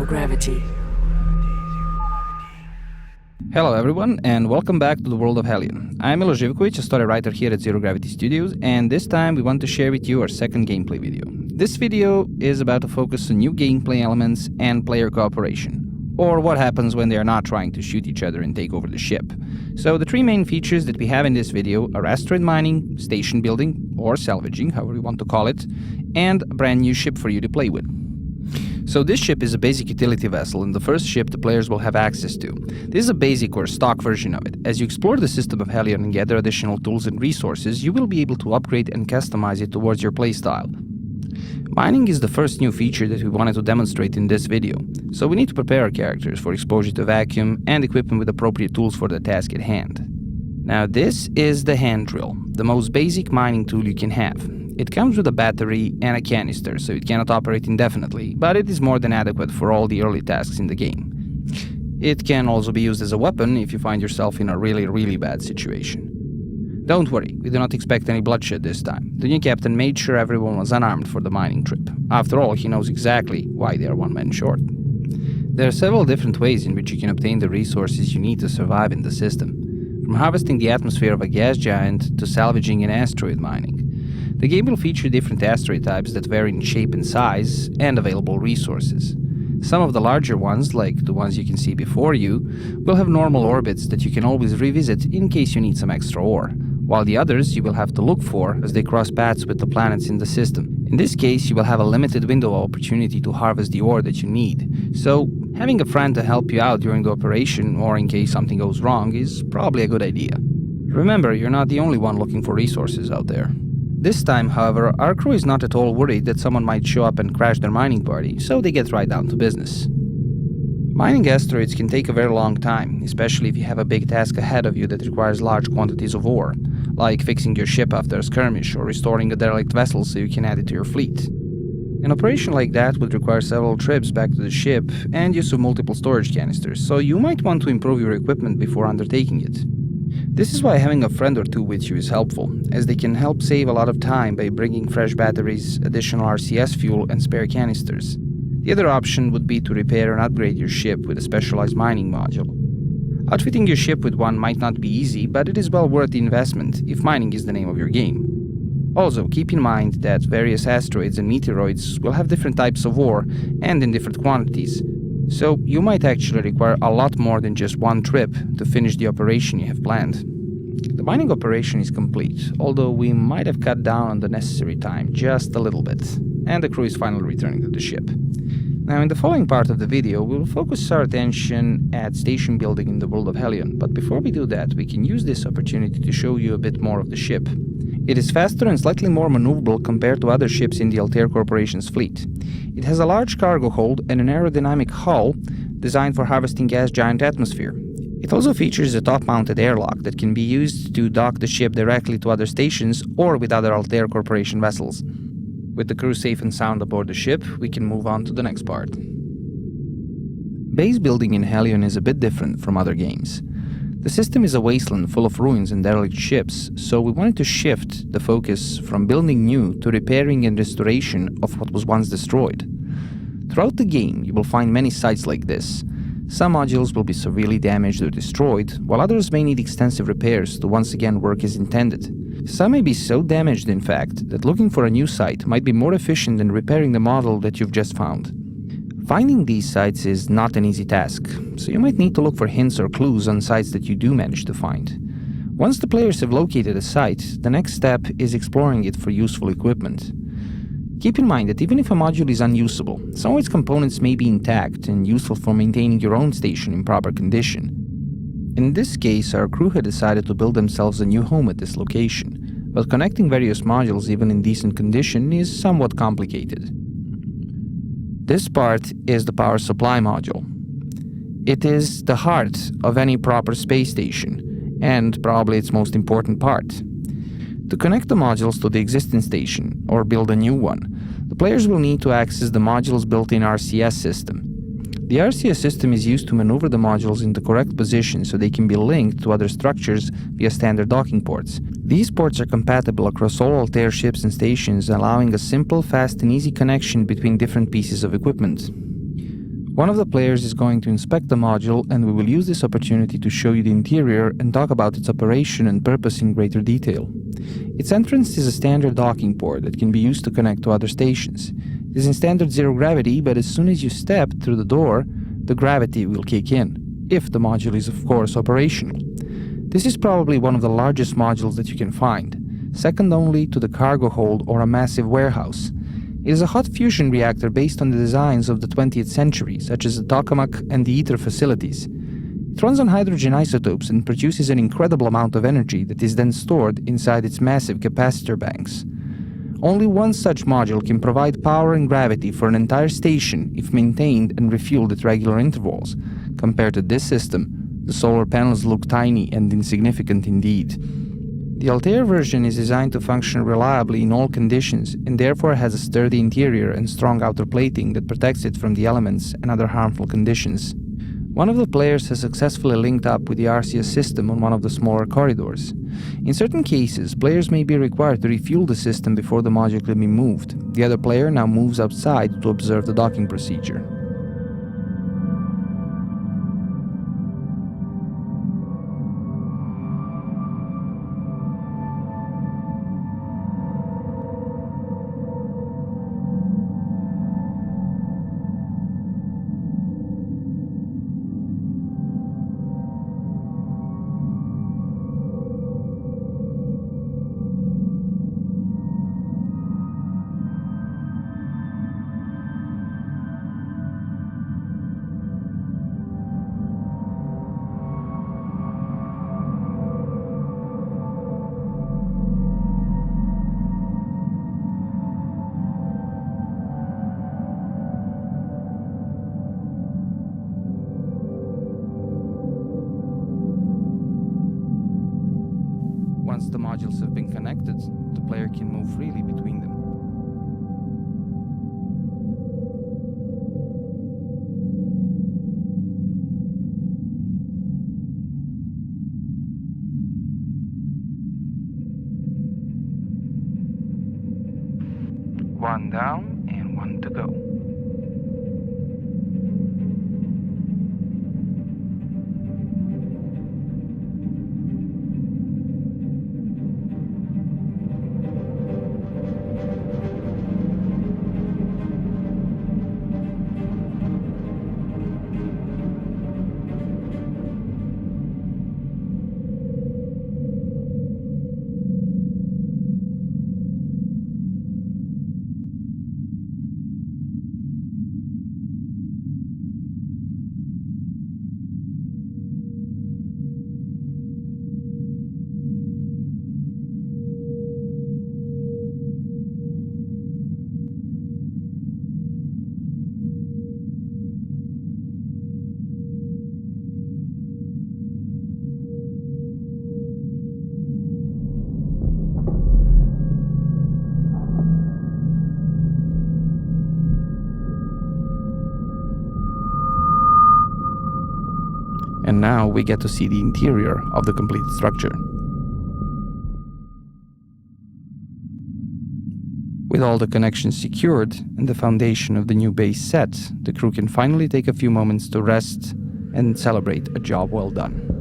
Zero gravity. Hello everyone, and welcome back to the world of Hellion. I'm Miloš Živković, a story writer here at Zero Gravity Studios, and this time we want to share with you our second gameplay video. This video is about to focus on new gameplay elements and player cooperation, or what happens when they are not trying to shoot each other and take over the ship. So the three main features that we have in this video are asteroid mining, station building, or salvaging, however you want to call it, and a brand new ship for you to play with. So this ship is a basic utility vessel and the first ship the players will have access to. This is a basic or stock version of it. As you explore the system of Hellion and gather additional tools and resources, you will be able to upgrade and customize it towards your playstyle. Mining is the first new feature that we wanted to demonstrate in this video, so we need to prepare our characters for exposure to vacuum and equip them with appropriate tools for the task at hand. Now this is the hand drill, the most basic mining tool you can have. It comes with a battery and a canister, so it cannot operate indefinitely, but it is more than adequate for all the early tasks in the game. It can also be used as a weapon if you find yourself in a really bad situation. Don't worry, we do not expect any bloodshed this time. The new captain made sure everyone was unarmed for the mining trip. After all, he knows exactly why they are one man short. There are several different ways in which you can obtain the resources you need to survive in the system, from harvesting the atmosphere of a gas giant to salvaging and asteroid mining. The game will feature different asteroid types that vary in shape and size, and available resources. Some of the larger ones, like the ones you can see before you, will have normal orbits that you can always revisit in case you need some extra ore, while the others you will have to look for as they cross paths with the planets in the system. In this case, you will have a limited window of opportunity to harvest the ore that you need, so having a friend to help you out during the operation or in case something goes wrong is probably a good idea. Remember, you're not the only one looking for resources out there. This time, however, our crew is not at all worried that someone might show up and crash their mining party, so they get right down to business. Mining asteroids can take a very long time, especially if you have a big task ahead of you that requires large quantities of ore, like fixing your ship after a skirmish or restoring a derelict vessel so you can add it to your fleet. An operation like that would require several trips back to the ship and use of multiple storage canisters, so you might want to improve your equipment before undertaking it. This is why having a friend or two with you is helpful, as they can help save a lot of time by bringing fresh batteries, additional RCS fuel, and spare canisters. The other option would be to repair and upgrade your ship with a specialized mining module. Outfitting your ship with one might not be easy, but it is well worth the investment if mining is the name of your game. Also, keep in mind that various asteroids and meteoroids will have different types of ore and in different quantities, so you might actually require a lot more than just one trip to finish the operation you have planned. The mining operation is complete, although we might have cut down on the necessary time just a little bit, and the crew is finally returning to the ship. Now in the following part of the video, we will focus our attention at station building in the world of Hellion, but before we do that, we can use this opportunity to show you a bit more of the ship. It is faster and slightly more maneuverable compared to other ships in the Altair Corporation's fleet. It has a large cargo hold and an aerodynamic hull designed for harvesting gas giant atmosphere. It also features a top-mounted airlock that can be used to dock the ship directly to other stations or with other Altair Corporation vessels. With the crew safe and sound aboard the ship, we can move on to the next part. Base building in Hellion is a bit different from other games. The system is a wasteland full of ruins and derelict ships, so we wanted to shift the focus from building new to repairing and restoration of what was once destroyed. Throughout the game, you will find many sites like this. Some modules will be severely damaged or destroyed, while others may need extensive repairs to once again work as intended. Some may be so damaged, in fact, that looking for a new site might be more efficient than repairing the model that you've just found. Finding these sites is not an easy task, so you might need to look for hints or clues on sites that you do manage to find. Once the players have located a site, the next step is exploring it for useful equipment. Keep in mind that even if a module is unusable, some of its components may be intact and useful for maintaining your own station in proper condition. In this case, our crew had decided to build themselves a new home at this location, but connecting various modules even in decent condition is somewhat complicated. This part is the power supply module. It is the heart of any proper space station, and probably its most important part. To connect the modules to the existing station, or build a new one, the players will need to access the module's built-in RCS system. The RCS system is used to maneuver the modules in the correct position so they can be linked to other structures via standard docking ports. These ports are compatible across all Altair ships and stations, allowing a simple, fast and easy connection between different pieces of equipment. One of the players is going to inspect the module, and we will use this opportunity to show you the interior and talk about its operation and purpose in greater detail. Its entrance is a standard docking port that can be used to connect to other stations. It is in standard zero gravity, but as soon as you step through the door, the gravity will kick in, if the module is of course operational. This is probably one of the largest modules that you can find, second only to the cargo hold or a massive warehouse. It is a hot fusion reactor based on the designs of the 20th century, such as the tokamak and the ITER facilities. It runs on hydrogen isotopes and produces an incredible amount of energy that is then stored inside its massive capacitor banks. Only one such module can provide power and gravity for an entire station if maintained and refueled at regular intervals. Compared to this system, the solar panels look tiny and insignificant indeed. The Altair version is designed to function reliably in all conditions and therefore has a sturdy interior and strong outer plating that protects it from the elements and other harmful conditions. One of the players has successfully linked up with the RCS system on one of the smaller corridors. In certain cases, players may be required to refuel the system before the module can be moved. The other player now moves outside to observe the docking procedure. Once the modules have been connected, the player can move freely between them. One down and one to go. And now we get to see the interior of the completed structure. With all the connections secured and the foundation of the new base set, the crew can finally take a few moments to rest and celebrate a job well done.